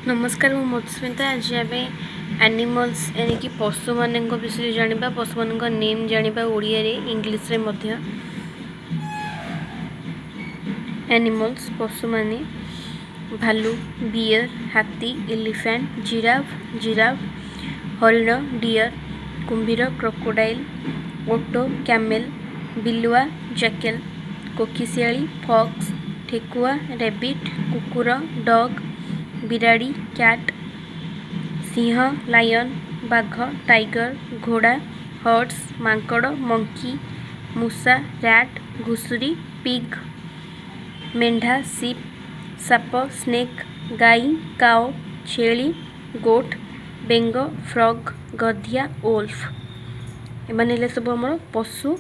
नमस्कार मु मधुस्मिता। आज आम एनिमल्स यानी कि पशु मान विषय जाना पशु मान नेम जाना ओडिया रे इंग्लिश रे मध्य। एनिमल्स पशु माने भालू, बियर, हाथी, एलिफेंट, जिराफ, हरिण, डियर, कुंभीर, क्रोकोडाइल, ओटो, कैमेल, बिलुआ, जैकेल, कोकिशियाली, फॉक्स, ठेकुआ, रैबिट, कुकुर, डॉग, बिराड़ी, कैट, सिंह, लायन, बाघ, टाइगर, घोड़ा, हॉर्स, मांकड़, मंकी, मूषा, रैट, घुसुरी, पिग, मेंढा, सीप, साप, स्नेक, गाई, काओ, छेली, गोट, बेंग, फ्रग, गधिया, ओल्फ। एमाने सब आम पशु